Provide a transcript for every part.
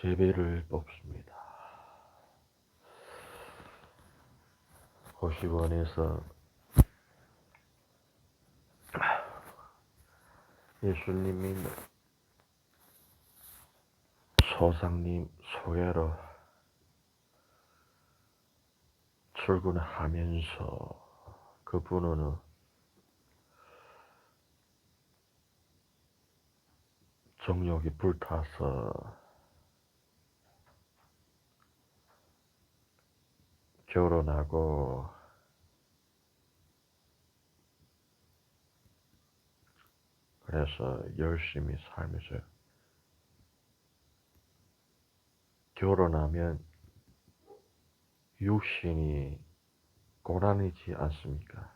제비를 뽑습니다. 50원에서 예수님이 소상님 소개로 출근하면서 그분은 정욕이 불타서 결혼하고 그래서 열심히 살면서 결혼하면 육신이 고란이지 않습니까?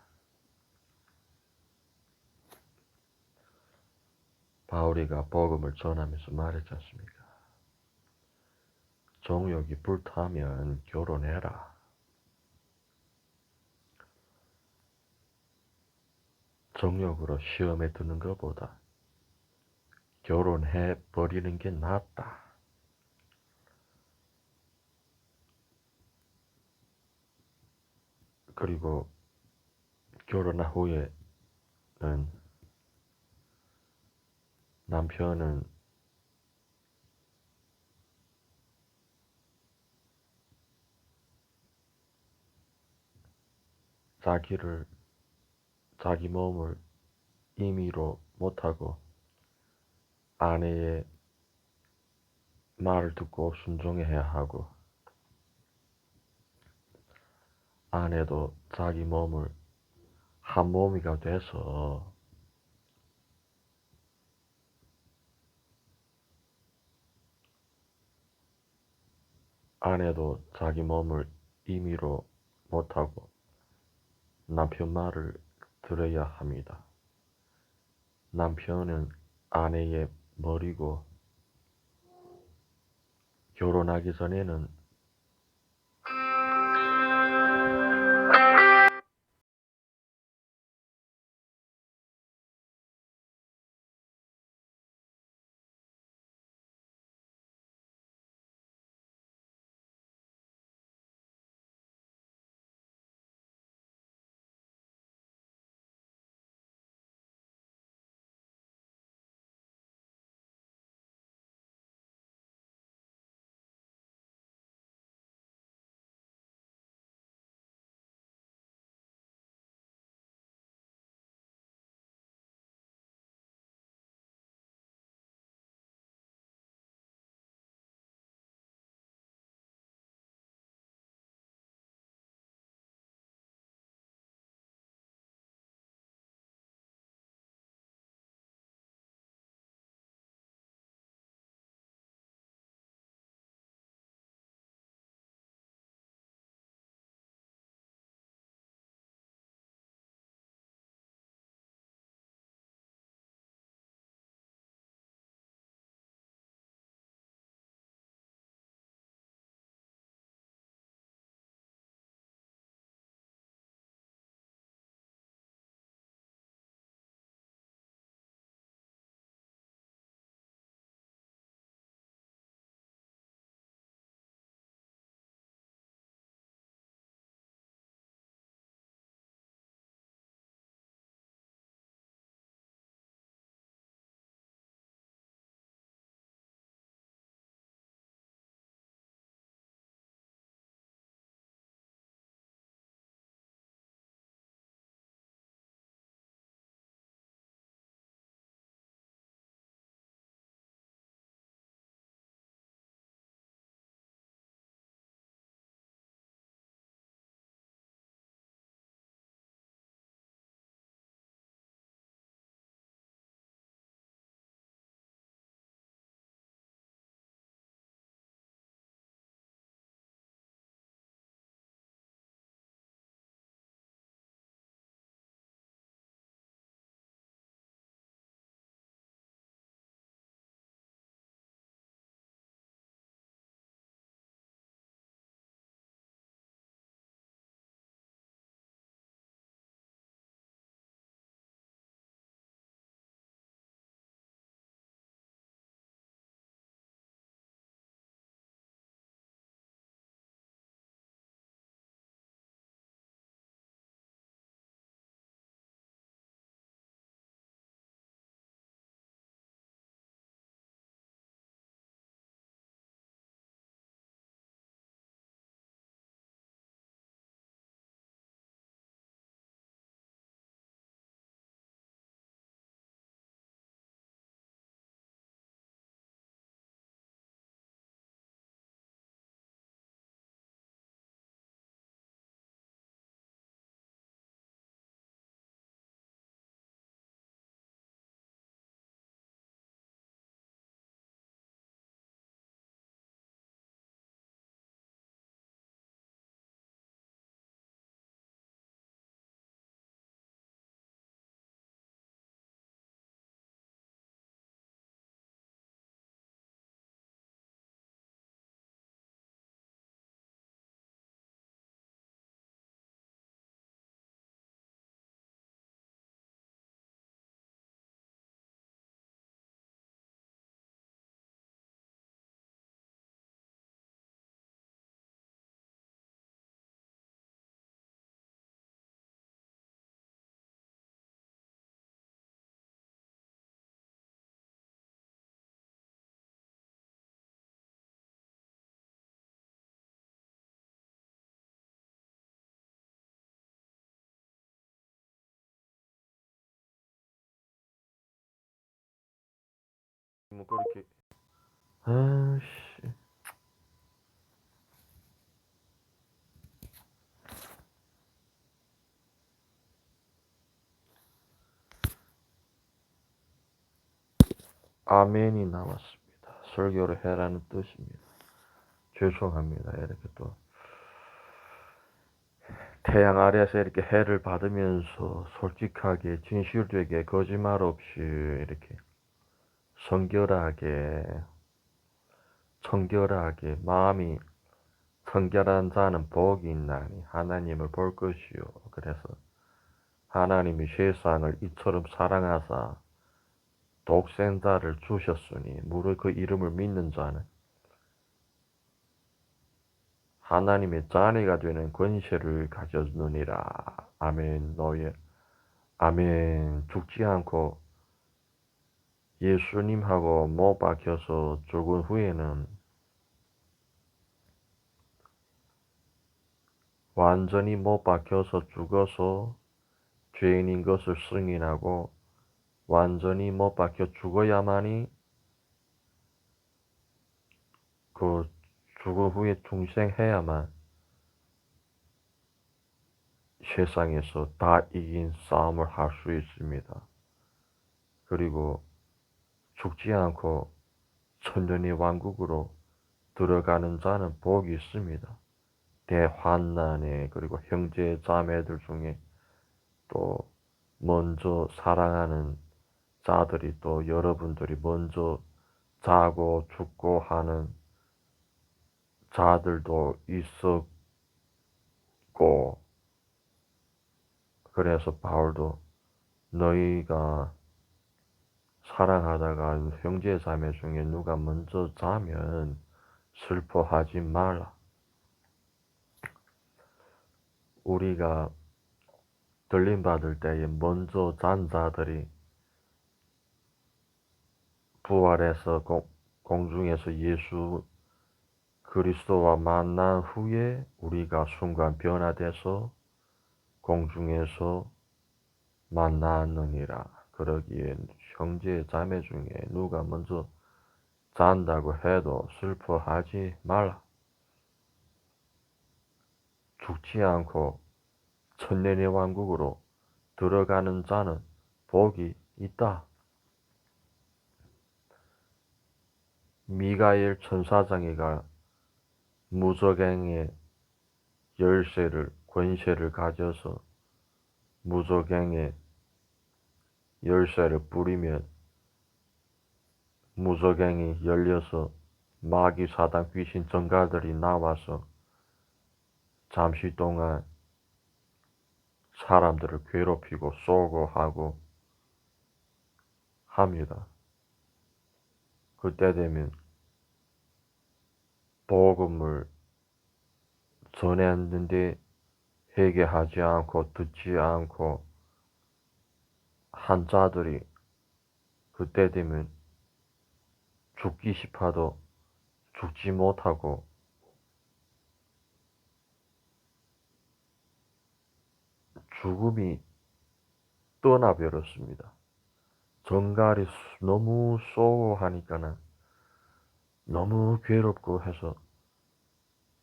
바울이가 복음을 전하면서 말했지 않습니까? 정욕이 불타면 결혼해라. 정욕으로 시험에 드는 것보다 결혼해 버리는 게 낫다. 그리고 결혼한 후에는 남편은 자기 몸을 임의로 못하고 아내의 말을 듣고 순종해야 하고, 아내도 자기 몸을 한 몸이가 돼서 아내도 자기 몸을 임의로 못하고 남편 말을 들어야 합니다. 남편은 아내의 머리고 결혼하기 전에는 뭐 그렇게 아씨 아멘이 나왔습니다. 설교를 해라는 뜻입니다. 죄송합니다. 이렇게 또 태양 아래에서 이렇게 해를 받으면서 솔직하게 진실되게 거짓말 없이 이렇게 성결하게 청결하게 마음이 청결한 자는 복이 있나니 하나님을 볼 것이요. 그래서 하나님이 세상을 이처럼 사랑하사 독생자를 주셨으니 무릇 그 이름을 믿는 자는 하나님의 자녀가 되는 권세를 가졌느니라. 아멘. 너의 아멘. 죽지 않고 예수님하고 못 박혀서 죽은 후에는 완전히 못 박혀서 죽어서 죄인인 것을 승인하고 완전히 못 박혀 죽어야만이 그 죽은 후에 중생해야만 세상에서 다 이긴 싸움을 할 수 있습니다. 그리고 죽지 않고 천년의 왕국으로 들어가는 자는 복이 있습니다. 대환난에 그리고 형제 자매들 중에 또 먼저 사랑하는 자들이 또 여러분들이 먼저 자고 죽고 하는 자들도 있었고 그래서 바울도 너희가 사랑하다가 형제 자매 중에 누가 먼저 자면 슬퍼하지 말라. 우리가 들림 받을 때에 먼저 잔 자들이 부활해서 공중에서 예수 그리스도와 만난 후에 우리가 순간 변화돼서 공중에서 만났느니라. 그러기에 형제 자매 중에 누가 먼저 잔다고 해도 슬퍼하지 말라. 죽지 않고 천년의 왕국으로 들어가는 자는 복이 있다. 미가엘 천사장이가 무적행의 열쇠를 권세를 가져서 무적행의 열쇠를 뿌리면 무적행이 열려서 마귀 사단 귀신 전가들이 나와서 잠시 동안 사람들을 괴롭히고 쏘고 하고 합니다. 그때 되면 복음을 전했는데 회개하지 않고 듣지 않고 한 자들이 그때 되면 죽기 싶어도 죽지 못하고 죽음이 떠나버렸습니다. 전갈이 너무 쏘고 하니까는 너무 괴롭고 해서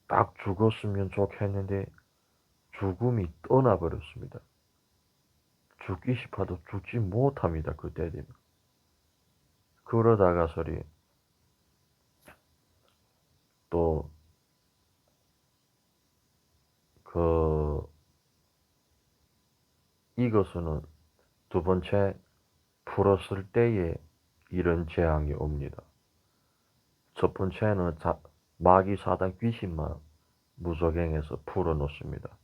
딱 죽었으면 좋겠는데 죽음이 떠나버렸습니다. 죽기 싶어도 죽지 못합니다. 그때 되면. 그러다가서리 또 이것은 두 번째 풀었을 때에 이런 재앙이 옵니다. 첫 번째는 마귀 사단 귀신만 무적행해서 풀어놓습니다.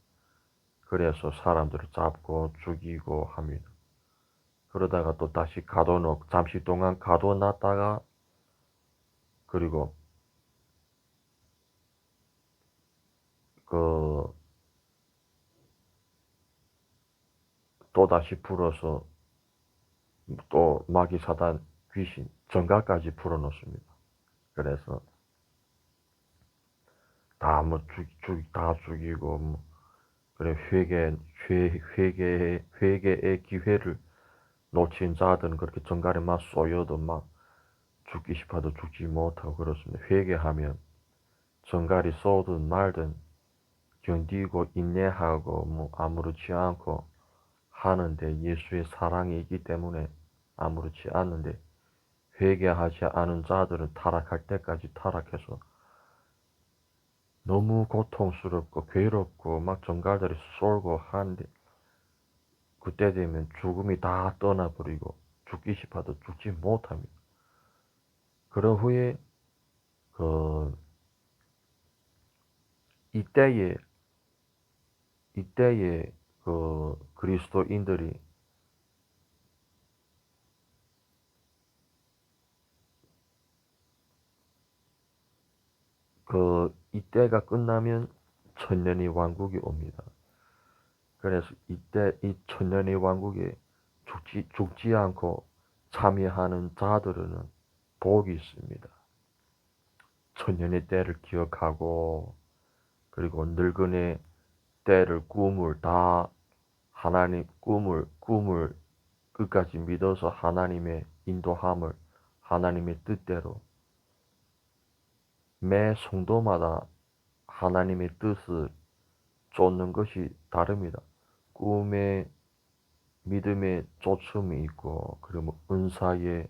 그래서 사람들을 잡고 죽이고 합니다. 그러다가 또 다시 잠시 동안 가둬놨다가 그리고 또 다시 풀어서 또 마귀 사단 귀신 전가까지 풀어놓습니다. 그래서 다 죽이고 그래 회개의 기회를 놓친 자들은 그렇게 전갈에 막 쏘여도 막 죽기 싶어도 죽지 못하고 그렇습니다. 회개하면 전갈이 쏘든 말든 견디고 인내하고 아무렇지 않고 하는데 예수의 사랑이 있기 때문에 아무렇지 않는데, 회개하지 않은 자들은 타락할 때까지 타락해서 너무 고통스럽고 괴롭고 막 전갈들이 쏠고 하는데, 그때 되면 죽음이 다 떠나버리고 죽기 싶어도 죽지 못합니다. 그런 후에 그 이때에 그 그리스도인들이 그 이때가 끝나면 천년의 왕국이 옵니다. 그래서 이때 이 천년의 왕국에 죽지 않고 참여하는 자들은 복이 있습니다. 천년의 때를 기억하고, 그리고 늙은의 때를 꿈을 다 하나님 꿈을 끝까지 믿어서 하나님의 인도함을, 하나님의 뜻대로 매 성도마다 하나님의 뜻을 쫓는 것이 다릅니다. 꿈에 믿음의 쫓음이 있고, 그리고 은사에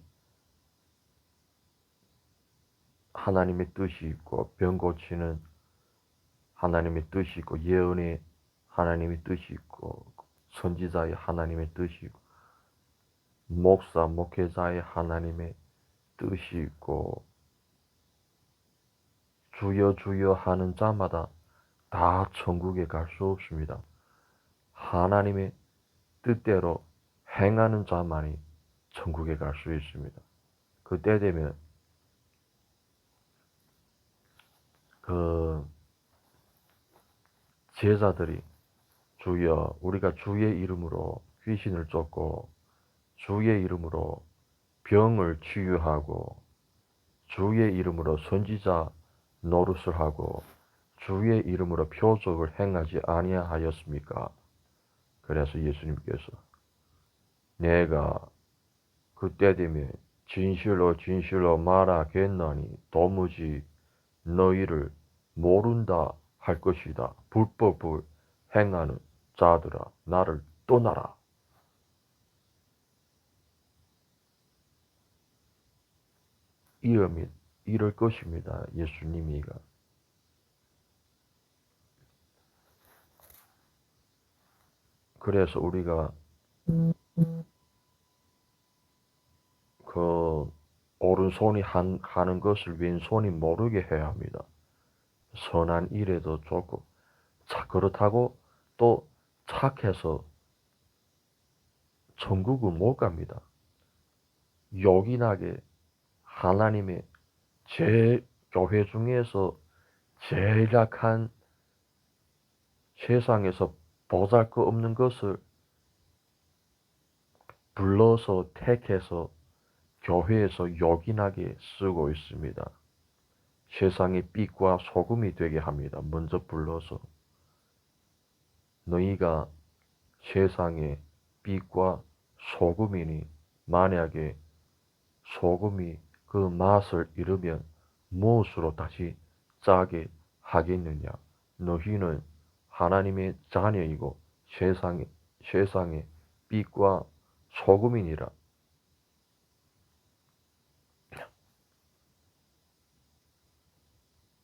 하나님의 뜻이 있고, 병 고치는 하나님의 뜻이 있고, 예언에 하나님의 뜻이 있고, 선지자의 하나님의 뜻이 있고, 목회자의 하나님의 뜻이 있고, 주여 주여 하는 자마다 다 천국에 갈 수 없습니다. 하나님의 뜻대로 행하는 자만이 천국에 갈 수 있습니다. 그때 되면 그 제자들이 주여 우리가 주의 이름으로 귀신을 쫓고 주의 이름으로 병을 치유하고 주의 이름으로 선지자 노릇을 하고 주의 이름으로 표적을 행하지 아니하였습니까? 그래서 예수님께서 내가 그때 되면 진실로 진실로 말하겠노니 도무지 너희를 모른다 할 것이다. 불법을 행하는 자들아 나를 떠나라. 이럴 것입니다. 예수님이가. 그래서 우리가 그 오른손이 하는 것을 왼손이 모르게 해야 합니다. 선한 일에도 좋고, 그렇다고 또 착해서 천국을 못 갑니다. 요긴하게 하나님의 교회 중에서 제일 약한, 세상에서 보잘것없는 것을 불러서 택해서 교회에서 요긴하게 쓰고 있습니다. 세상의 빛과 소금이 되게 합니다. 먼저 불러서 너희가 세상의 빛과 소금이니 만약에 소금이 그 맛을 잃으면 무엇으로 다시 짜게 하겠느냐. 너희는 하나님의 자녀이고 세상의 빛과 소금이니라.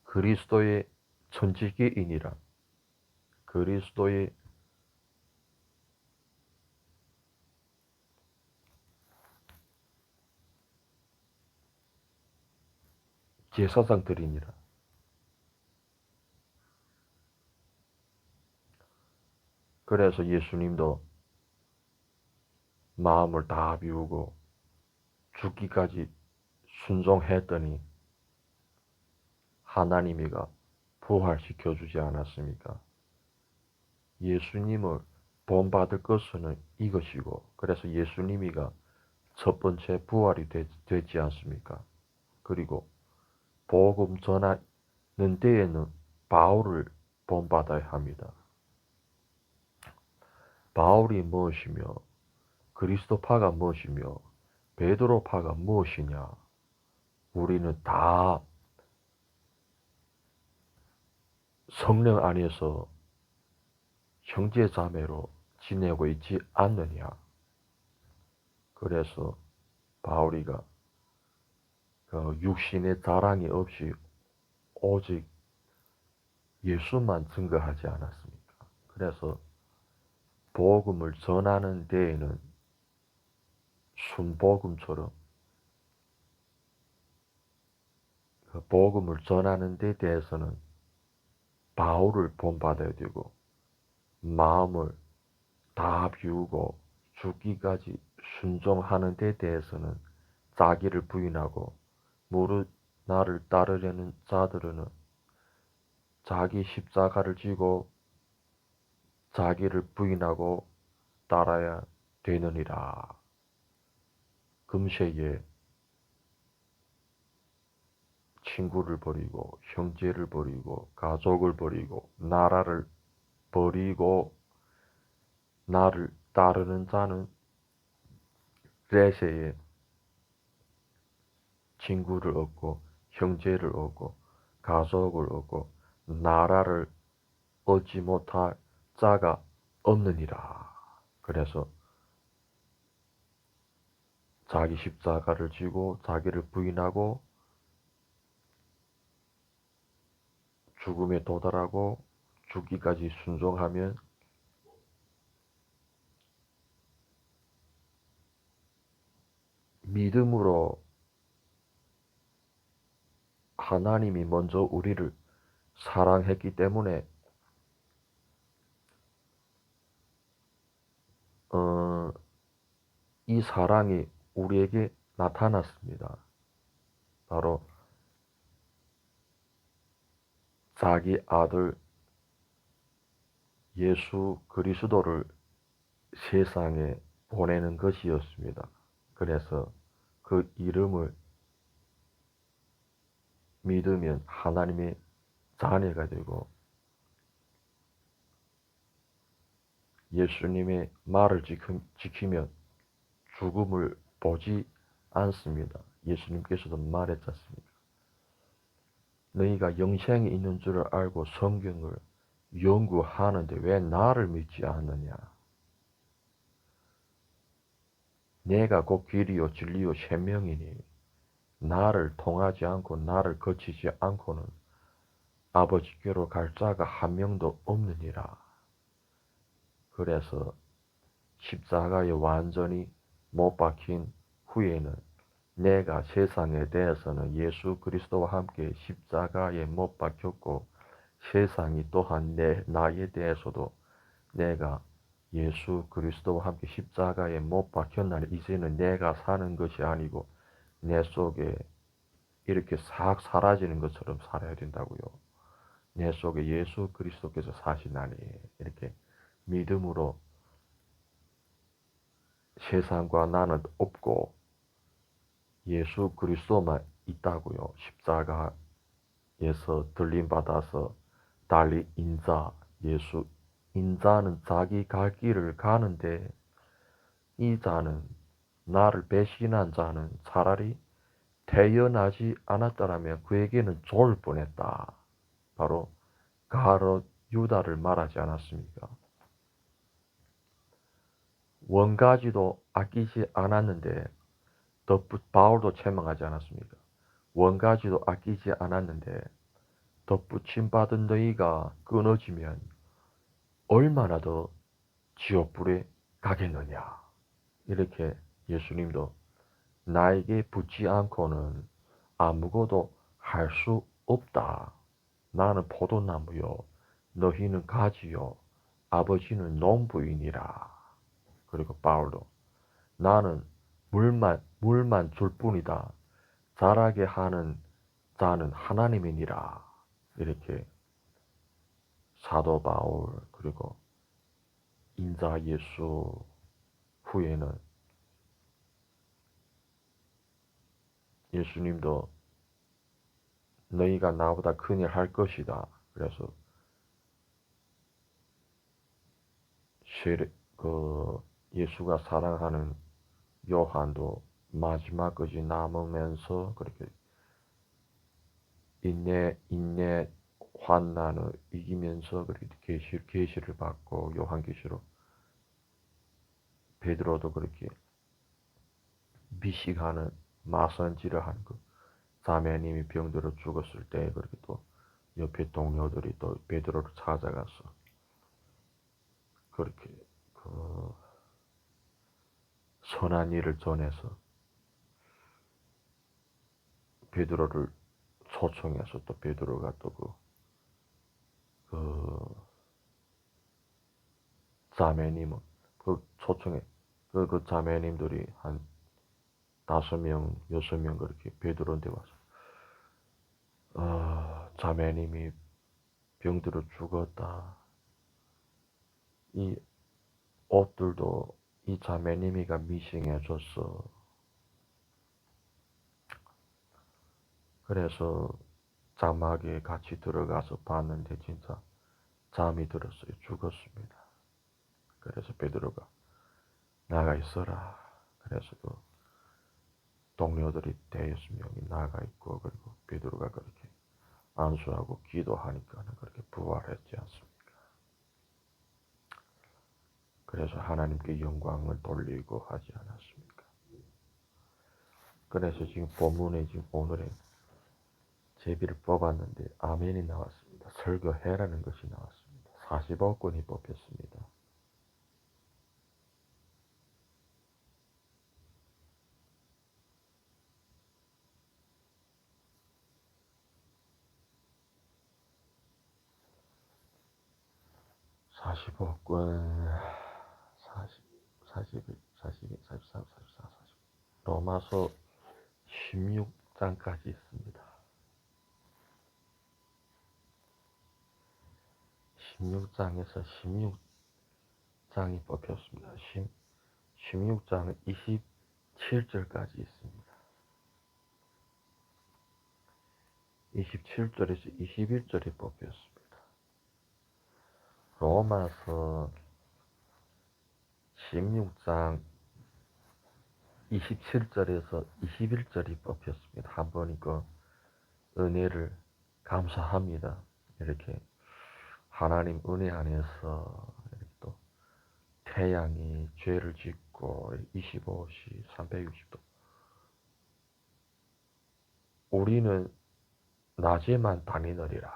그리스도의 천지기이니라. 그리스도의 제사장들이니라. 그래서 예수님도 마음을 다 비우고 죽기까지 순종했더니 하나님이가 부활시켜 주지 않았습니까? 예수님을 본받을 것은 이것이고, 그래서 예수님이가 첫 번째 부활이 되지 않습니까? 그리고 복음 전하는 데에는 바울을 본받아야 합니다. 바울이 무엇이며 그리스도파가 무엇이며 베드로파가 무엇이냐? 우리는 다 성령 안에서 형제 자매로 지내고 있지 않느냐. 그래서 바울이가 그 육신의 자랑이 없이 오직 예수만 증거하지 않았습니까? 그래서 복음을 전하는 데에는 순복음처럼 그 복음을 전하는 데 대해서는 바울을 본받아야 되고 마음을 다 비우고 죽기까지 순종하는 데 대해서는 자기를 부인하고 무릇 나를 따르려는 자들은 자기 십자가를 지고 자기를 부인하고 따라야 되느니라. 금세에 친구를 버리고 형제를 버리고 가족을 버리고 나라를 버리고 나를 따르는 자는 레세에 친구를 얻고 형제를 얻고 가족을 얻고 나라를 얻지 못할 자가 없느니라. 그래서 자기 십자가를 지고 자기를 부인하고 죽음에 도달하고 죽기까지 순종하면 믿음으로 하나님이 먼저 우리를 사랑했기 때문에 이 사랑이 우리에게 나타났습니다. 바로 자기 아들 예수 그리스도를 세상에 보내는 것이었습니다. 그래서 그 이름을 믿으면 하나님의 자녀가 되고 예수님의 말을 지키면 죽음을 보지 않습니다. 예수님께서도 말했지 않습니까? 너희가 영생이 있는 줄을 알고 성경을 연구하는데 왜 나를 믿지 않느냐? 내가 곧 길이요 진리요 생명이니 나를 통하지 않고 나를 거치지 않고는 아버지께로 갈 자가 한 명도 없느니라. 그래서 십자가에 완전히 못 박힌 후에는 내가 세상에 대해서는 예수 그리스도와 함께 십자가에 못 박혔고 세상이 또한 나에 대해서도 내가 예수 그리스도와 함께 십자가에 못 박혔나니 이제는 내가 사는 것이 아니고 내 속에 이렇게 싹 사라지는 것처럼 살아야 된다고요. 내 속에 예수 그리스도께서 사시나니 이렇게 믿음으로 세상과 나는 없고 예수 그리스도만 있다고요. 십자가에서 들림받아서 달리 인자, 예수, 인자는 자기 갈 길을 가는데 이 자는 나를 배신한 자는 차라리 태어나지 않았더라면 그에게는 좋을 뻔했다. 바로 가롯 유다를 말하지 않았습니까? 원가지도 아끼지 않았는데 바울도 책망하지 않았습니까? 원가지도 아끼지 않았는데 덧붙임 받은 너희가 끊어지면 얼마나 더 지옥불에 가겠느냐. 이렇게 예수님도 나에게 붙지 않고는 아무것도 할 수 없다. 나는 포도나무요, 너희는 가지요, 아버지는 농부이니라. 그리고 바울도 나는 물만 줄 뿐이다. 자라게 하는 자는 하나님이니라. 이렇게 사도 바울 그리고 인자 예수 후에는 예수님도 너희가 나보다 큰 일 할 것이다. 그래서 예수가 사랑하는 요한도 마지막까지 남으면서 그렇게 인내 환난을 이기면서 그렇게 계시를 받고 요한계시록 베드로도 그렇게 미식하는 마선지를 한 그 자매님이 병들어 죽었을 때 그렇게 또 옆에 동료들이 또 베드로를 찾아가서 그렇게 그 선한 일을 전해서 베드로를 초청해서 또 베드로가 또 그 자매님은 그 초청해 그 자매님들이 한 5명, 6명 그렇게 베드로한테 와서 자매님이 병들어 죽었다. 이 옷들도 이 자매님이가 미싱해줬어. 그래서 자막에 같이 들어가서 봤는데 진짜 잠이 들었어요. 죽었습니다. 그래서 베드로가 나가 있어라. 그래서 그 동료들이 5명이 나가 있고 그리고 베드로가 그렇게 안수하고 기도하니까 그렇게 부활했지 않습니까? 그래서 하나님께 영광을 돌리고 하지 않았습니까? 그래서 지금 본문에 지금 오늘의 제비를 뽑았는데 아멘이 나왔습니다. 설교해라는 것이 나왔습니다. 45권이 뽑혔습니다. 사십오 권 40, 41, 42, 43, 44, 45. 로마서 16장까지 있습니다. 16장에서 16장이 뽑혔습니다. 16장은 27절까지 있습니다. 27절에서 21절이 뽑혔습니다. 로마서 16장 27절에서 21절이 뽑혔습니다. 한번 이거 은혜를 감사합니다. 이렇게 하나님 은혜 안에서 이렇게 또 태양이 죄를 짓고 25시 360도 우리는 낮에만 다니느리라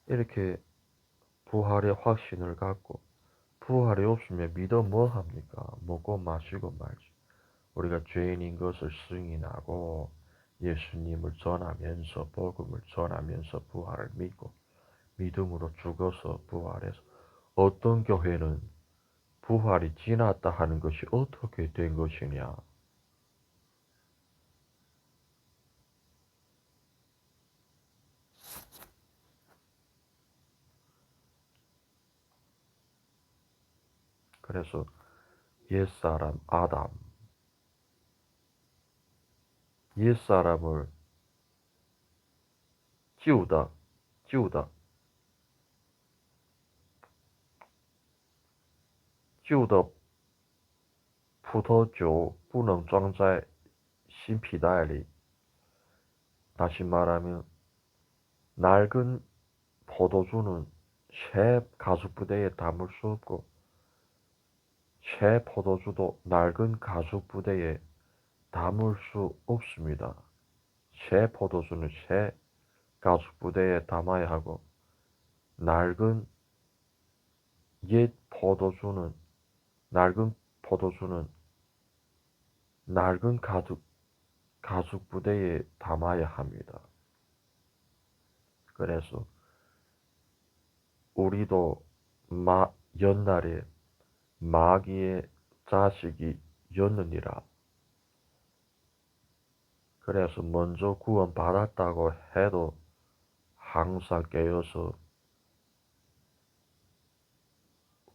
이렇게 부활의 확신을 갖고 부활이 없으면 믿어 뭐 합니까? 먹고 마시고 말지. 우리가 죄인인 것을 승인하고 예수님을 전하면서 복음을 전하면서 부활을 믿고 믿음으로 죽어서 부활해서 어떤 교회는 부활이 지났다 하는 것이 어떻게 된 것이냐? 그래서 옛사람 아담, 옛사람을 지우다, 지우다, 지우다 葡萄酒不能装在新皮袋里. 다시 말하면 낡은 포도주는 새 가죽부대에 담을 수 없고 새 포도주도 낡은 가죽부대에 담을 수 없습니다. 새 포도주는 새 가죽부대에 담아야 하고 낡은 옛 포도주는 낡은 포도주는 낡은 가죽부대에 담아야 합니다. 그래서 우리도 옛날에 마귀의 자식이었느니라. 그래서 먼저 구원받았다고 해도 항상 깨어서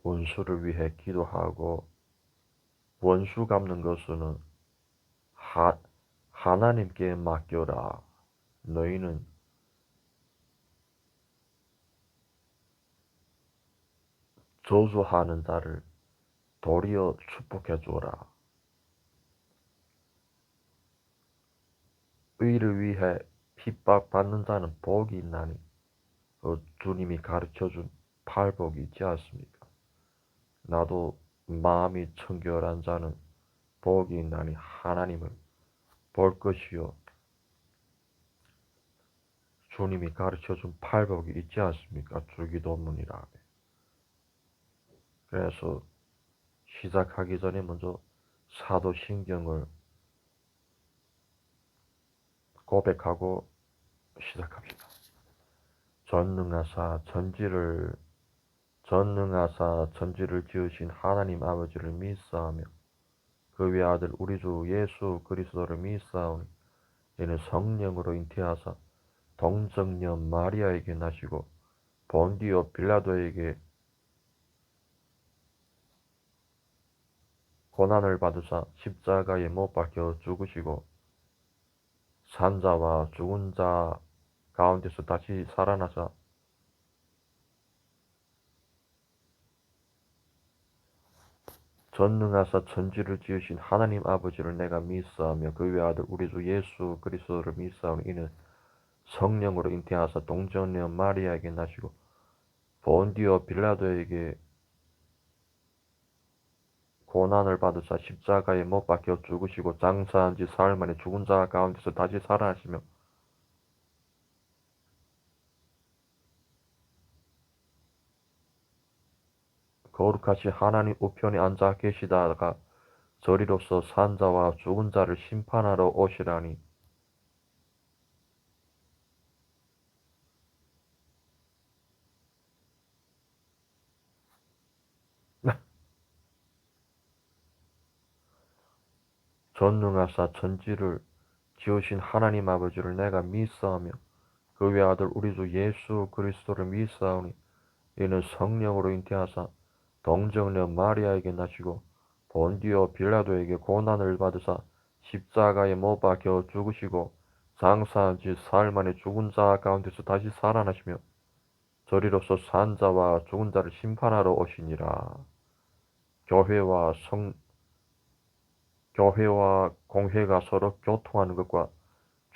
원수를 위해 기도하고 원수 갚는 것은 하나님께 맡겨라. 너희는 저주하는 자를 도리어 축복해 주라. 의를 위해 핍박받는 자는 복이 있나니 주님이 가르쳐준 팔복이 있지 않습니까? 나도 마음이 청결한 자는 복이 있나니 하나님을 볼 것이요 주님이 가르쳐준 팔복이 있지 않습니까? 주기도문이라. 그래서 시작하기 전에 먼저 사도신경을 고백하고 시작합시다. 전능하사 전지를 지으신 하나님 아버지를 믿사하며 그 외 아들 우리 주 예수 그리스도를 믿사오니 이는 성령으로 잉태하사 동정녀 마리아에게 나시고 본디오 빌라도에게 고난을 받으사 십자가에 못 박혀 죽으시고 산자와 죽은 자 가운데서 다시 살아나사 전능하사 천지를 지으신 하나님 아버지를 내가 믿사하며 그 외 아들 우리 주 예수 그리스도를 믿사오니 이는 성령으로 잉태하사 동정녀 마리아에게 나시고 본디오 빌라도에게 고난을 받으사 십자가에 못 박혀 죽으시고 장사한 지 사흘 만에 죽은 자 가운데서 다시 살아나시며 거룩하신 하나님 우편에 앉아 계시다가 저리로서 산 자와 죽은 자를 심판하러 오시라니 전능하사 천지를 지으신 하나님 아버지를 내가 믿사하며 그 외 아들 우리 주 예수 그리스도를 믿사오니 이는 성령으로 잉태하사 동정녀 마리아에게 나시고 본디오 빌라도에게 고난을 받으사 십자가에 못 박혀 죽으시고 장사한 지 사흘 만에 죽은 자 가운데서 다시 살아나시며 저리로서 산 자와 죽은 자를 심판하러 오시니라. 교회와 공회가 서로 교통하는 것과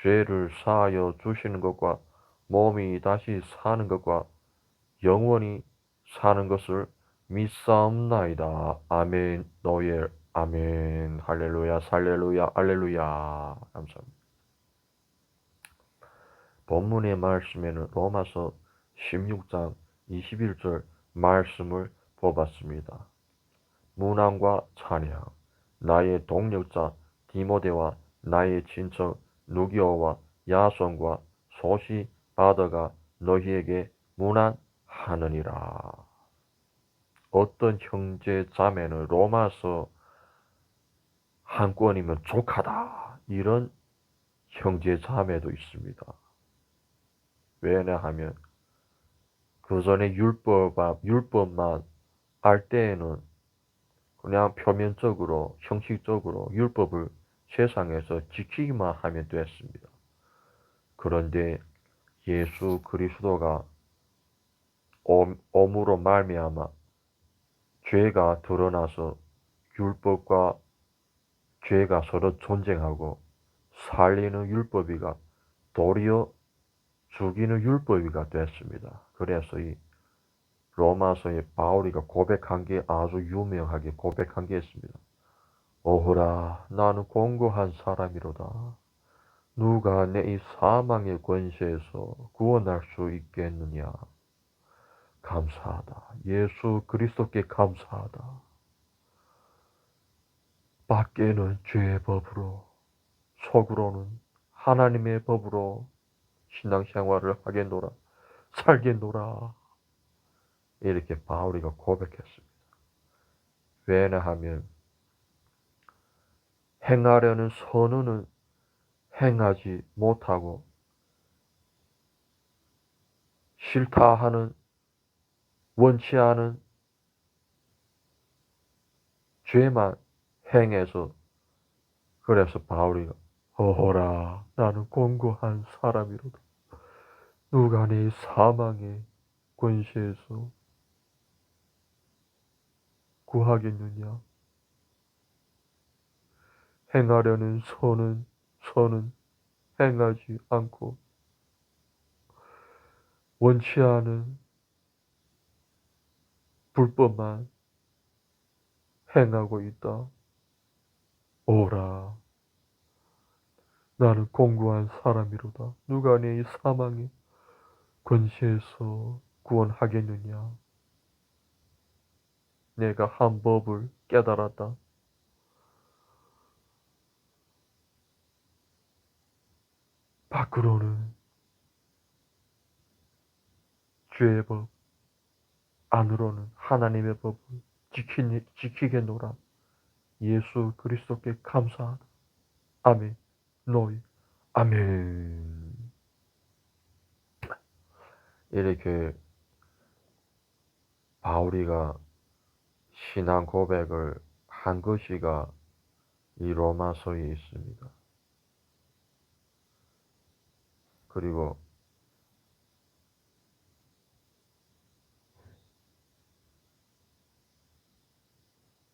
죄를 사하여 주시는 것과 몸이 다시 사는 것과 영원히 사는 것을 믿사옵나이다. 아멘. 노엘. 아멘. 할렐루야. 할렐루야. 할렐루야. 감사합니다. 본문의 말씀에는 로마서 16장 21절 말씀을 뽑았습니다. 문안과 찬양. 나의 동력자 디모데와 나의 친척 누기오와 야손과 소시바더가 너희에게 문안하느니라. 어떤 형제 자매는 로마서 한 권이면 족하다 이런 형제 자매도 있습니다. 왜냐하면 그 전에 율법만 알 때에는 그냥 표면적으로 형식적으로 율법을 세상에서 지키기만 하면 됐습니다. 그런데 예수 그리스도가 오므로 말미암아 죄가 드러나서 율법과 죄가 서로 전쟁하고 살리는 율법이가 도리어 죽이는 율법이가 됐습니다. 그래서 이 로마서의 바울이가 고백한 게 아주 유명하게 고백한 게 있습니다. 오호라 나는 공고한 사람이로다. 누가 내 이 사망의 권세에서 구원할 수 있겠느냐. 감사하다. 예수 그리스도께 감사하다. 밖에는 죄의 법으로 속으로는 하나님의 법으로 신앙생활을 하겠노라. 살겠노라. 이렇게 바울이가 고백했습니다. 왜냐하면 행하려는 선언은 행하지 못하고 싫다 하는 원치 않은 죄만 행해서 그래서 바울이가 어허라 나는 공고한 사람이로다. 누가 내 사망의 권세에서 구하겠느냐. 행하려는 선은 행하지 않고 원치 않은 불법만 행하고 있다. 오라, 나는 공고한 사람이로다. 누가 내 이 사망의 권세에서 구원하겠느냐. 내가 한 법을 깨달았다. 밖으로는 죄의 법, 안으로는 하나님의 법을 지키겠노라. 예수 그리스도께 감사하다. 아멘. 너희. 아멘. 이렇게 바울이가 신앙 고백을 한 것이가 이 로마서에 있습니다. 그리고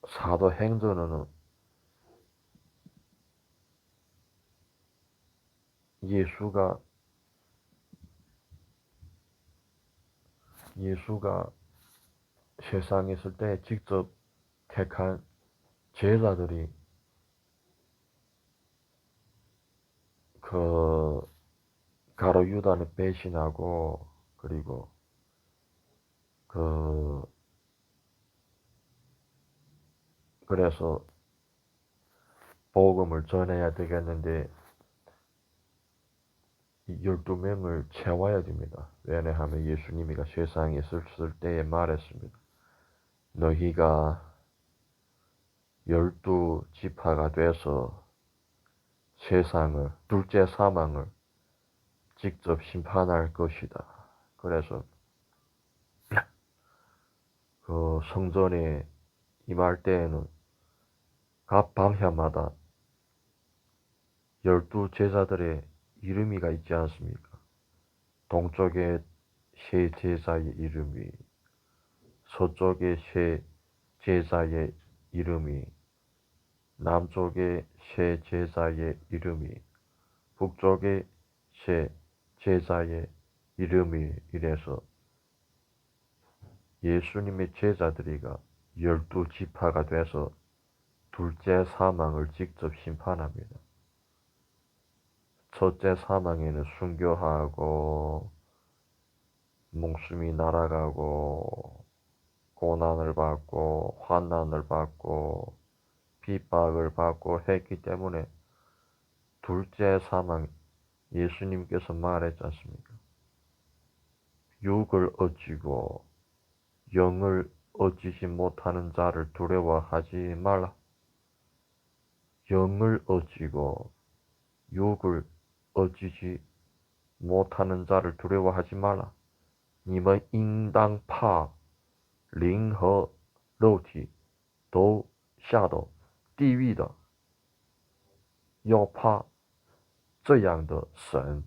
사도행전은 예수가 세상에 있을 때 직접 택한 제자들이 그 가룟 유다를 배신하고, 그리고 그 그래서 복음을 전해야 되겠는데 12명을 채워야 됩니다. 왜냐하면 예수님이 세상에 있을 때에 말했습니다. 너희가 12지파가 돼서 세상을, 둘째 사망을 직접 심판할 것이다. 그래서 그 성전에 임할 때에는 각 방향마다 12제자들의 이름이가 있지 않습니까? 동쪽에 세 제자의 이름이, 서쪽에 세 제자의 이름이, 남쪽에 세 제자의 이름이, 북쪽에 세 제자의 이름이, 이래서 예수님의 제자들이가 12지파가 돼서 둘째 사망을 직접 심판합니다. 첫째 사망에는 순교하고 목숨이 날아가고 고난을 받고 환난을 받고 핍박을 받고 했기 때문에 둘째 사망, 예수님께서 말했지 않습니까? 육을 어찌고 영을 어찌지 못하는 자를 두려워하지 말라. 영을 어찌고 육을 어찌지 못하는 자를 두려워하지 말라. 你们应当怕灵和肉体都下到地狱的，要怕这样的神。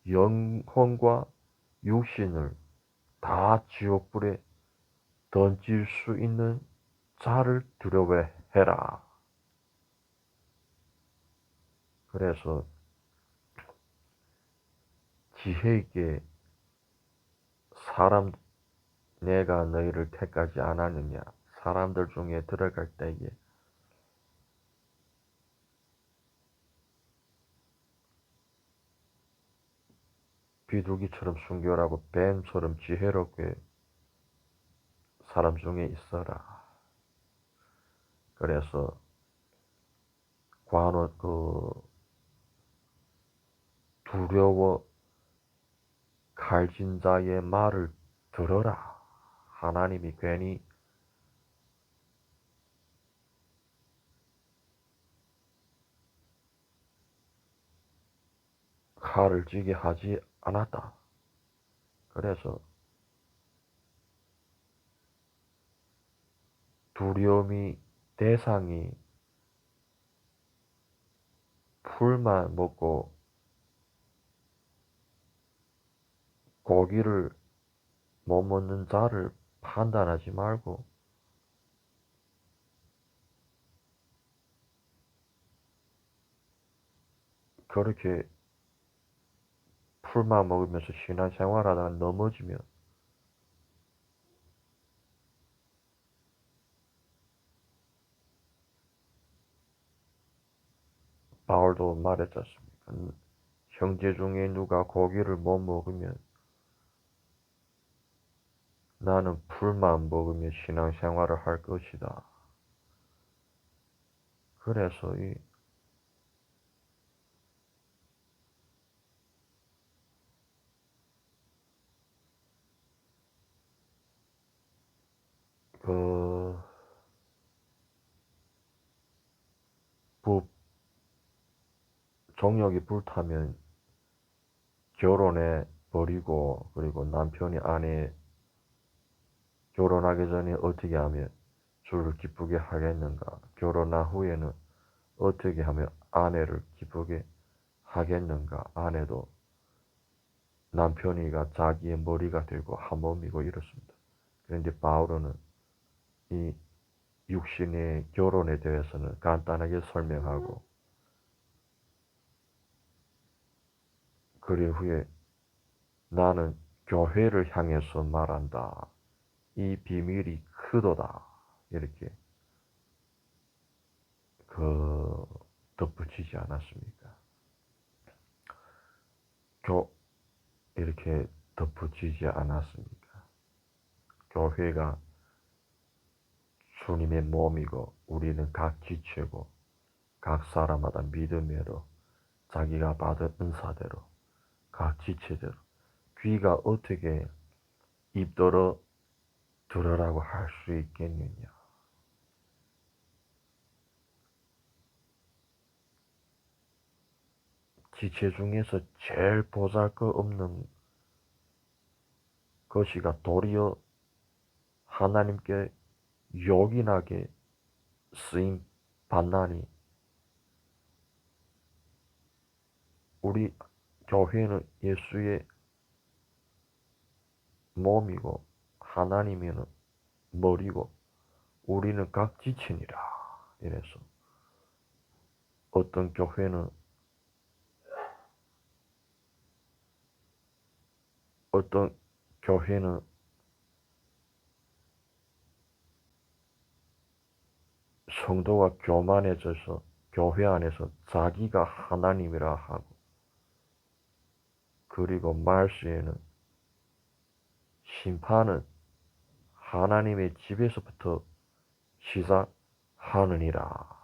영혼과 육신을 다 지옥불에 던질 수 있는 자를 두려워해라. 그래서 지혜 있게 사람, 내가 너희를 택하지 않았느냐, 사람들 중에 들어갈 때에 비둘기처럼 순결하고 뱀처럼 지혜롭게 사람 중에 있어라. 그래서 두려워 갈진 자의 말을 들어라. 하나님이 괜히 칼을 쥐게 하지 않았다. 그래서 두려움이 대상이 풀만 먹고 고기를 못 먹는 자를 판단하지 말고 그렇게 풀만 먹으면서 신앙생활하다가 넘어지면 바울도 말했지 않습니까? 형제 중에 누가 고기를 못 먹으면 나는 풀만 먹으며 신앙생활을 할 것이다. 그래서 그, 정력이 불타면 결혼해 버리고, 그리고 남편이 아내 결혼하기 전에 어떻게 하면 주를 기쁘게 하겠는가? 결혼한 후에는 어떻게 하면 아내를 기쁘게 하겠는가? 아내도 남편이가 자기의 머리가 되고 한 몸이고 이렇습니다. 그런데 바울은 이 육신의 결혼에 대해서는 간단하게 설명하고, 그리 후에 나는 교회를 향해서 말한다. 이 비밀이 크도다. 이렇게 그 덧붙이지 않았습니까? 이렇게 덧붙이지 않았습니까? 교회가 주님의 몸이고 우리는 각 지체고 각 사람마다 믿음으로 자기가 받은 은사대로 각 지체대로 귀가 어떻게 입더러 들으라고 할 수 있겠느냐. 지체 중에서 제일 보잘것없는 것이가 도리어 하나님께 요긴하게 쓰임 받나니, 우리 교회는 예수의 몸이고 하나님이는 머리고 우리는 각 지체니라. 이래서 어떤 교회는 어떤 교회는 성도가 교만해져서 교회 안에서 자기가 하나님이라 하고, 그리고 말세에는 심판은 하나님의 집에서부터 시작하느니라.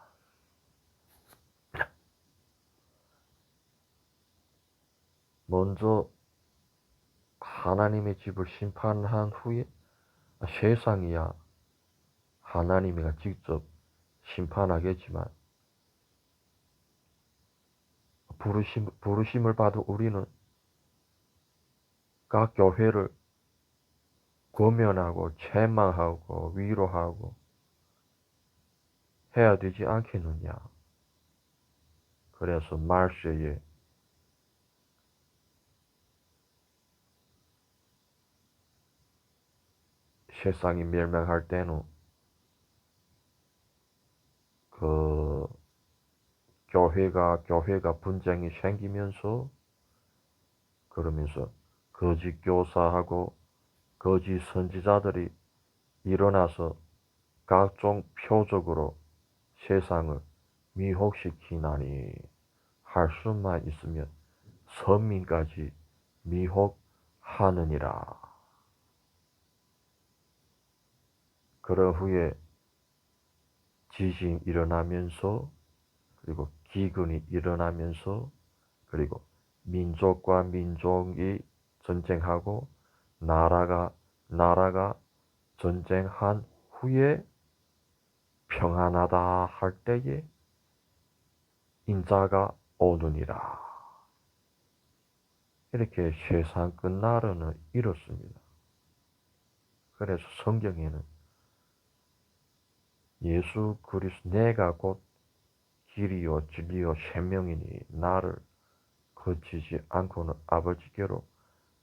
먼저 하나님의 집을 심판한 후에 세상이야 하나님이가 직접 심판하겠지만, 부르심을 받은 우리는 각 교회를 권면하고 책망하고 위로하고 해야 되지 않겠느냐. 그래서 말세에 세상이 멸망할 때는 그 교회가 분쟁이 생기면서, 그러면서 거짓 교사하고 거짓 선지자들이 일어나서 각종 표적으로 세상을 미혹시키나니, 할 수만 있으면 선민까지 미혹하느니라. 그런 후에 지진이 일어나면서, 그리고 기근이 일어나면서, 그리고 민족과 민족이 전쟁하고 나라가 전쟁한 후에 평안하다 할 때에 인자가 오느니라. 이렇게 세상 끝날은 이렇습니다. 그래서 성경에는 예수 그리스도 내가 곧 길이요 진리요 생명이니 나를 거치지 않고는 아버지께로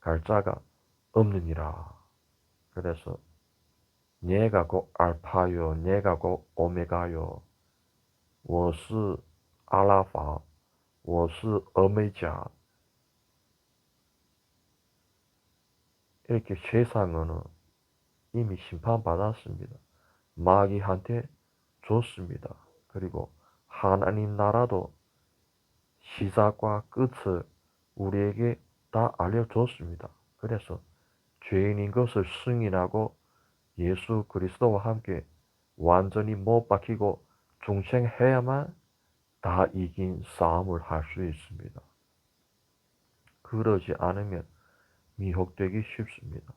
갈 자가 없느니라. 그래서 내가 곧 알파요 내가 곧 오메가요 我是阿拉法我是俄美甲 이렇게 세상은 이미 심판받았습니다. 마귀한테 줬습니다. 그리고 하나님 나라도 시작과 끝을 우리에게 다 알려줬습니다. 그래서 죄인인 것을 승인하고 예수 그리스도와 함께 완전히 못 박히고 중생해야만 다 이긴 싸움을 할 수 있습니다. 그러지 않으면 미혹되기 쉽습니다.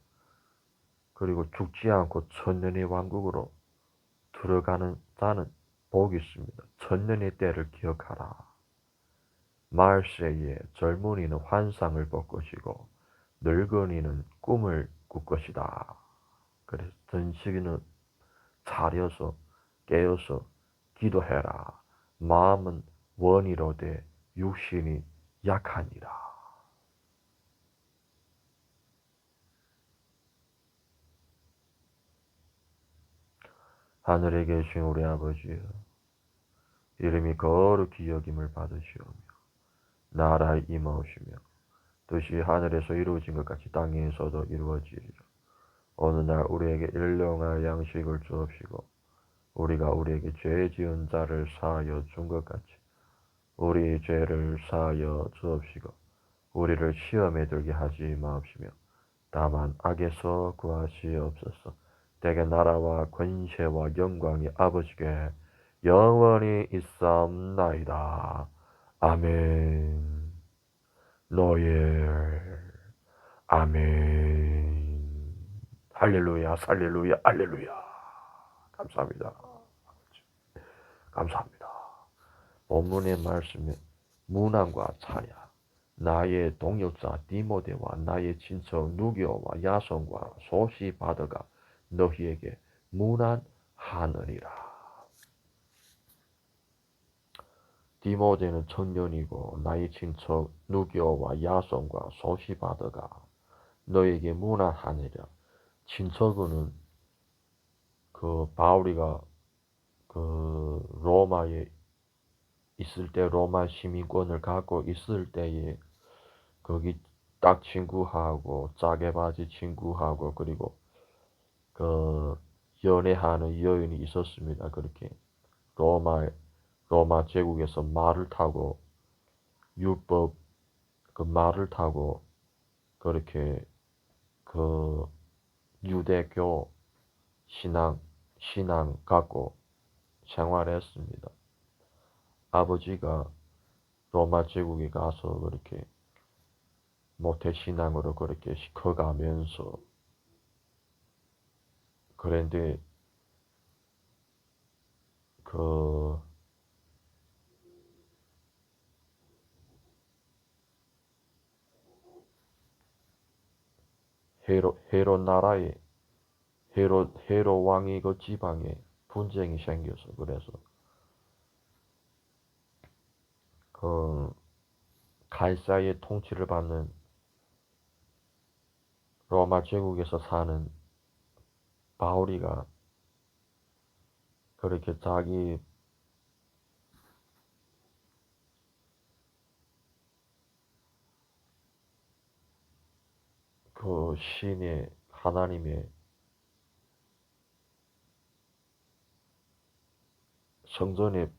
그리고 죽지 않고 천년의 왕국으로 들어가는 자는 복이 있습니다. 천년의 때를 기억하라. 말세에 젊은이는 환상을 볼 것이고 늙은이는 꿈을 꿀 것이다. 그래서 전시기는 차려서 깨어서 기도해라. 마음은 원이로되 육신이 약하니라. 하늘에 계신 우리 아버지여, 이름이 거룩히 여김을 받으시오며 나라의 임하오시며 뜻이 하늘에서 이루어진 것 같이 땅에서도 이루어지리라. 어느 날 우리에게 일용할 양식을 주옵시고 우리가 우리에게 죄 지은 자를 사하여 준 것 같이 우리 죄를 사하여 주옵시고 우리를 시험에 들게 하지 마옵시며 다만 악에서 구하시옵소서. 대개 나라와 권세와 영광이 아버지께 영원히 있사옵나이다. 아멘. 노예. 아멘. 할렐루야, 할렐루야, 할렐루야. 감사합니다. 감사합니다. 본문의 말씀에 문안과 차야, 나의 동역자 디모데와 나의 친척 누교와 야손과 소시 바드가 너희에게 문안하느니라. 디모데는 청년이고 나의 친척 누교와 야손과 소시 바드가 너에게 문안하느니라. 친척은 그 바울이가 그 로마에 있을 때 로마 시민권을 갖고 있을 때에 거기 딱 친구하고 짜게바지 친구하고 그리고 그 연애하는 여인이 있었습니다. 그렇게 로마 로마 제국에서 말을 타고 율법 그 말을 타고 그렇게 그 유대교 신앙 갖고 생활했습니다. 아버지가 로마 제국에 가서 그렇게 모태신앙으로 그렇게 시켜가면서 그런데 그 헤롯 나라에 헤롯 왕이 그 지방에 분쟁이 생겨서 그래서 그 갈사의 통치를 받는 로마 제국에서 사는 바울이가 그렇게 자기 그 신의 하나님의 성전에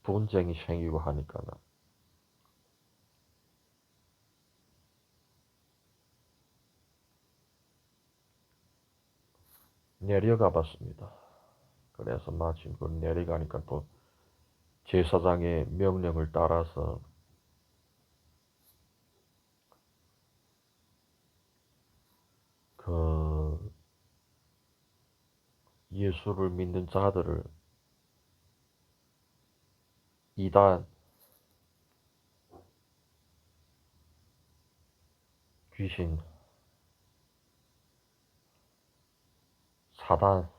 분쟁이 생기고 하니까 내려가 봤습니다. 그래서 마침 그 내려가니까 또 제사장의 명령을 따라서 그 예수를 믿는 자들을 이단 귀신 사단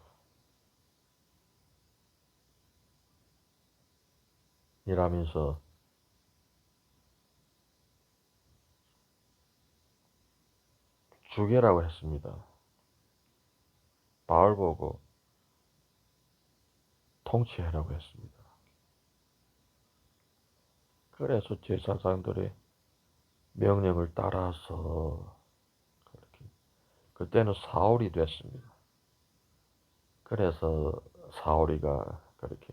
이라면서 죽여라고 했습니다. 바울 보고 통치하라고 했습니다. 그래서 제사장들의 명령을 따라서 그렇게 그때는 사울이 됐습니다. 그래서 사울이가 그렇게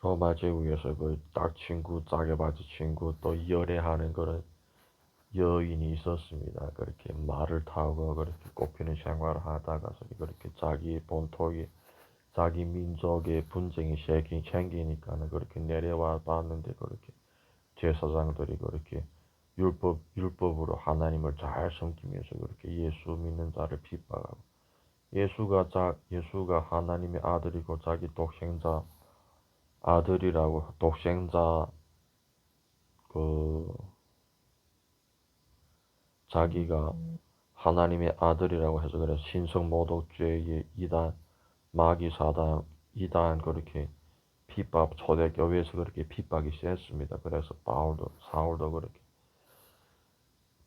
로마 제국에서 그 딱 친구, 짜게바지 친구 또 열애하는 그런 여인이 있었습니다. 그렇게 말을 타고 그렇게 꽃피는 생활을 하다가 그렇게 자기 본토에 자기 민족의 분쟁이 생기니까는 그렇게 내려와 봤는데 그렇게 제사장들이 그렇게 율법으로 하나님을 잘 섬기면서 그렇게 예수 믿는 자를 핍박하고 예수가 하나님의 아들이고 자기 독생자 아들이라고 독생자 그 자기가 하나님의 아들이라고 해서 그래서 신성모독죄의 이단 마귀 사단 이단 그렇게 핍박 초대교회에서 그렇게 핍박이 셌습니다. 그래서 사울도 그렇게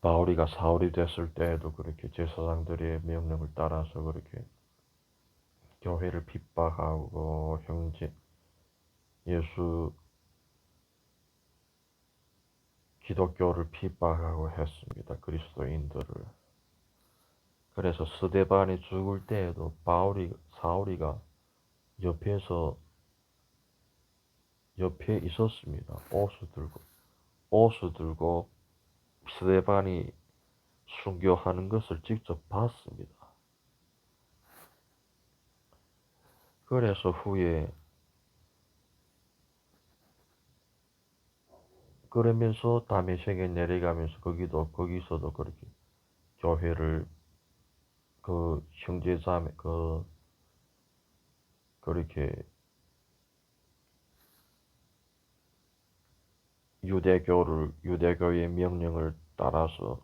바울이가 사울이 됐을 때에도 그렇게 제사장들의 명령을 따라서 그렇게 교회를 핍박하고 형제 예수 기독교를 핍박하고 했습니다. 그리스도인들을. 그래서 스데반이 죽을 때에도 사울이가 옆에 있었습니다. 옷을 들고 스데반이 순교하는 것을 직접 봤습니다. 그래서 후에 그러면서 다메섹에 내려가면서 거기서도 그렇게 교회를 그 형제자매 그렇게 유대교의 명령을 따라서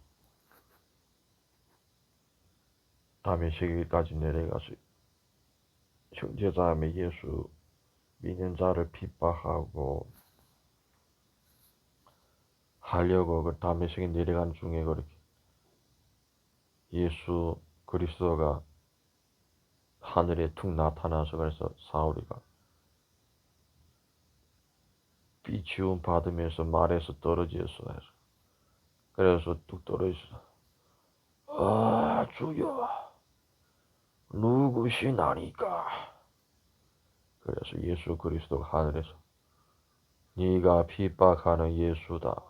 다메섹까지 내려가서 형제자매 예수 믿는 자를 핍박하고 하려고 그 다메섹에 내려간 중에 그렇게 예수 그리스도가 하늘에 툭 나타나서 그래서 사울이가 비치움 받으면서 말에서 떨어졌어. 그래서 뚝 떨어졌어. 아 주여 누구시나니까. 그래서 예수 그리스도가 하늘에서 네가 핍박하는 예수다.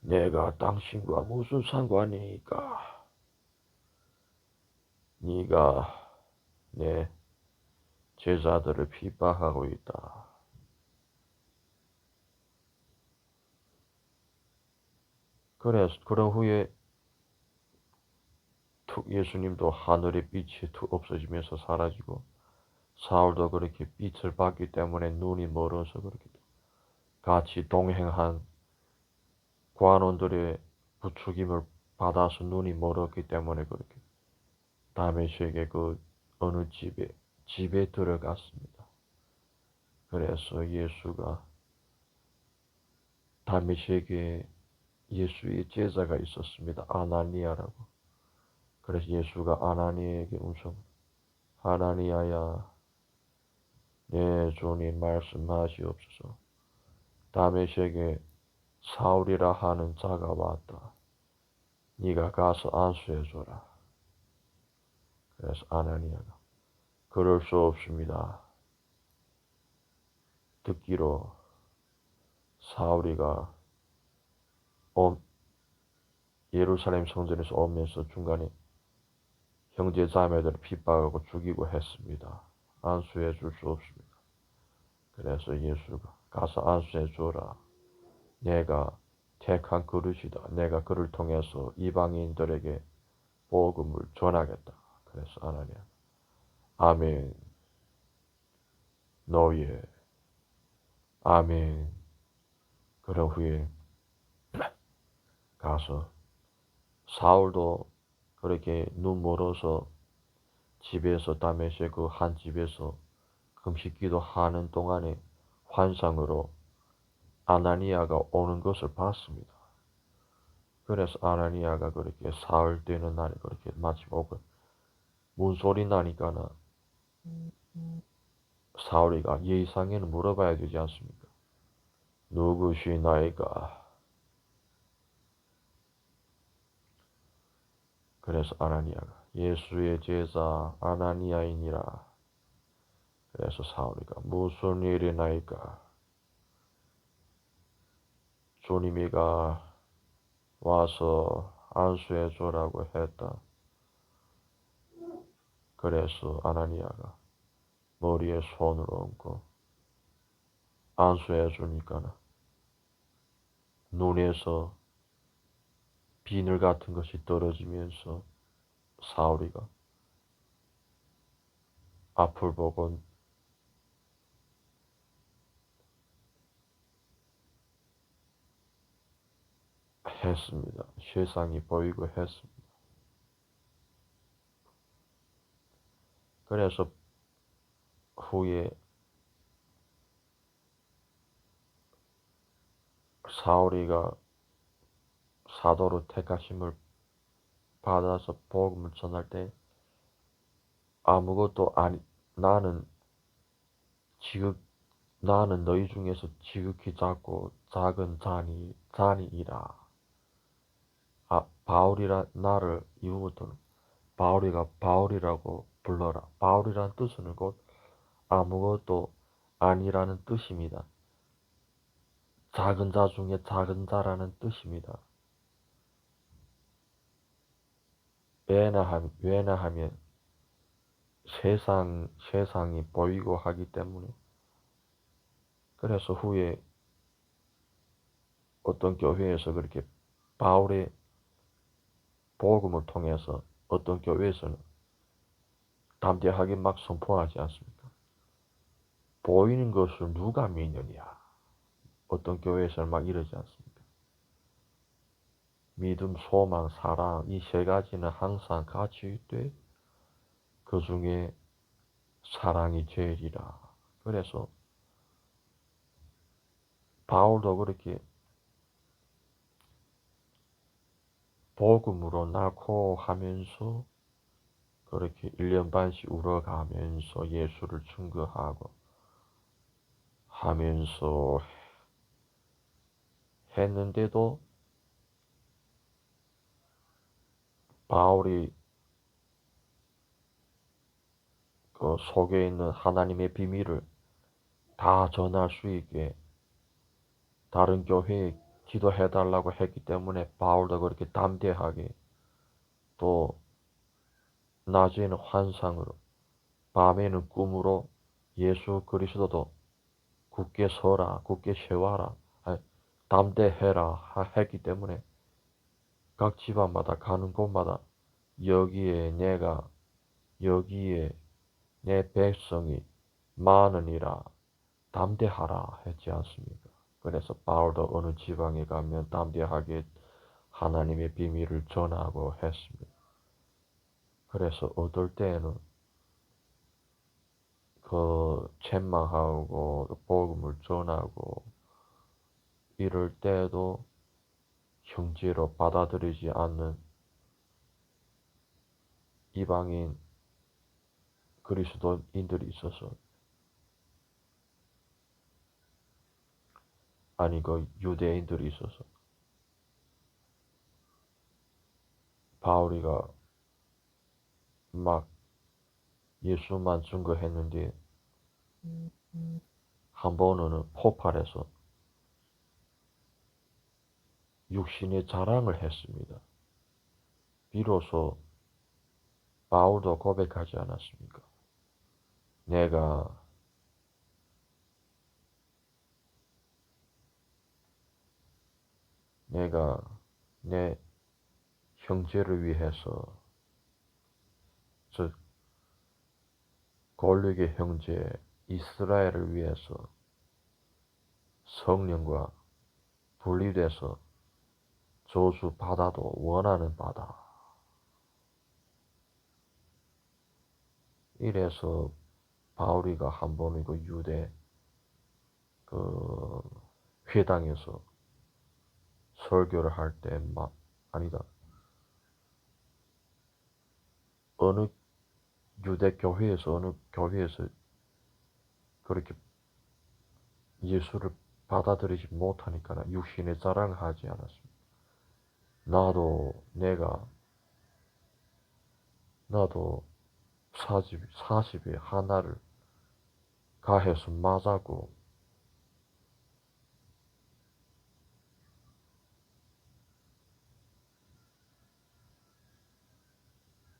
내가 당신과 무슨 상관이니까. 네가 내 제자들을 핍박하고 있다. 그래서 그런 후에 툭 예수님도 하늘의 빛이 툭 없어지면서 사라지고 사울도 그렇게 빛을 받기 때문에 눈이 멀어서 그렇게 같이 동행한 관원들의 부추김을 받아서 눈이 멀었기 때문에 그렇게 다메섹의 그 어느 집에 들어갔습니다. 그래서 예수가 다메섹에 예수의 제자가 있었습니다. 아나니아라고. 그래서 예수가 아나니아에게 하나니아야 내 주님 말씀하시옵소서. 다메섹에 사울이라 하는 자가 왔다. 네가 가서 안수해줘라. 그래서 아나니아가 그럴 수 없습니다. 듣기로 사울이가 예루살렘 성전에서 오면서 중간에 형제 자매들을 핍박하고 죽이고 했습니다. 안수해 줄 수 없습니다. 그래서 예수가 가서 안수해 줘라. 내가 택한 그릇이다. 내가 그를 통해서 이방인들에게 복음을 전하겠다. 그래서 아나니아 아멘 너의 아멘. 그런 후에 가서 사울도 그렇게 눈 멀어서 집에서 다메섹 그 한 집에서 금식기도 하는 동안에 환상으로 아나니아가 오는 것을 봤습니다. 그래서 아나니아가 그렇게 사흘 되는 날에 그렇게 마침 오고 문소리 나니까는 사울이가 예의상에는 물어봐야 되지 않습니까? 누구시나이까? 그래서 아나니아가 예수의 제자 아나니아이니라. 그래서 사울이가 무슨 일이나이까? 주님이가 와서 안수해 주라고 했다. 그래서 아나니아가 머리에 손을 얹고 안수해 주니까 눈에서 비늘 같은 것이 떨어지면서 사울이가 앞을 보고 했습니다. 세상이 보이고 했습니다. 그래서 후에 사울이가 사도로 택하심을 받아서 복음을 전할 때 아무것도 아니 나는 지극 나는 너희 중에서 지극히 작고 작은 잔이이라. 바울이라 나를 이후부터는 바울이가 바울이라고 불러라. 바울이란 뜻은 곧 아무것도 아니라는 뜻입니다. 작은 자 중에 작은 자라는 뜻입니다. 왜냐하면 세상이 보이고 하기 때문에. 그래서 후에 어떤 교회에서 그렇게 바울의 복음을 통해서 어떤 교회에서는 담대하게 막 선포하지 않습니까? 보이는 것을 누가 믿느냐? 어떤 교회에서는 막 이러지 않습니까? 믿음, 소망, 사랑 이 세 가지는 항상 같이 있되 그 중에 사랑이 제일이라. 그래서 바울도 그렇게 복음으로 낳고 하면서 그렇게 1년 반씩 울어가면서 예수를 증거하고 하면서 했는데도 바울이 그 속에 있는 하나님의 비밀을 다 전할 수 있게 다른 교회에 기도해달라고 했기 때문에 바울도 그렇게 담대하게 또 낮에는 환상으로 밤에는 꿈으로 예수 그리스도도 굳게 서라 굳게 세워라 담대해라 했기 때문에 각 집안마다 가는 곳마다 여기에 내 백성이 많으니라 담대하라 했지 않습니까? 그래서 바울도 어느 지방에 가면 담대하게 하나님의 비밀을 전하고 했습니다. 그래서 어떨 때에는 그 책망하고 복음을 전하고 이럴 때도 형제로 받아들이지 않는 이방인 그리스도인들이 있어서 아니 그 유대인들이 있어서 바울이가 막 예수만 증거했는데 한 번은 폭발해서 육신의 자랑을 했습니다. 비로소 바울도 고백하지 않았습니까? 내가 내 형제를 위해서 즉 골격의 형제 이스라엘을 위해서 성령과 분리돼서 저주 받아도 원하는 바다. 이래서 바울이가 한 번은 그 유대 그 회당에서 설교를 할 때 아니다. 어느 유대 교회에서 어느 교회에서 그렇게 예수를 받아들이지 못하니까 육신의 자랑을 하지 않았습니다. 나도 40에 하나를 가해서 맞았고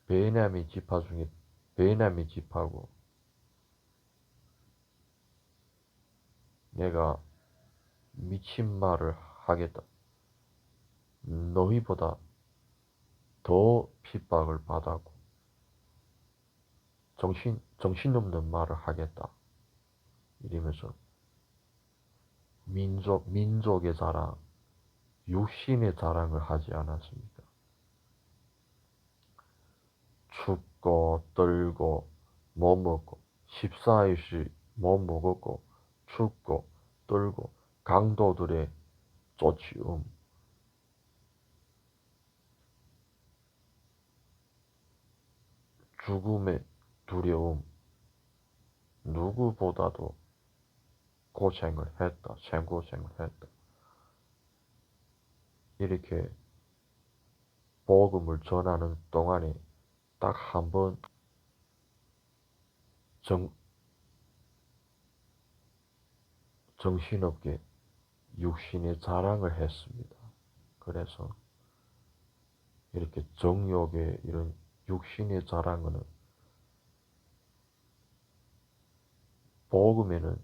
베냐민 지파 중에 베냐민 지파고 내가 미친 말을 하겠다. 너희보다 더 핍박을 받았고 정신 없는 말을 하겠다. 이러면서 민족의 자랑, 육신의 자랑을 하지 않았습니다. 춥고 떨고 못 먹고 14일씩 못 먹었고 춥고 떨고 강도들의 쫓기움, 죽음의 두려움, 누구보다도 고생을 했다. 생고생을 했다. 이렇게 복음을 전하는 동안에 딱 한 번 정신없게 육신의 자랑을 했습니다. 그래서 이렇게 정욕의 이런 육신의 자랑은 복음에는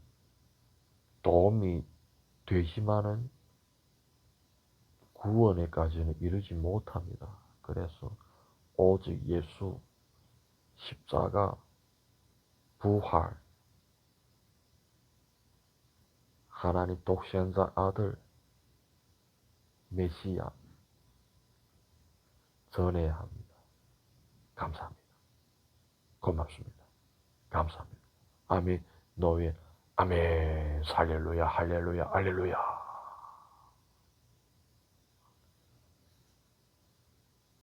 도움이 되지만은 구원에까지는 이르지 못합니다. 그래서 오직 예수, 십자가, 부활, 하나님 독생자 아들, 메시아 전해야 합니다. 감사합니다. 고맙습니다. 감사합니다. 아멘. 노예. 아멘. 할렐루야, 할렐루야, 할렐루야.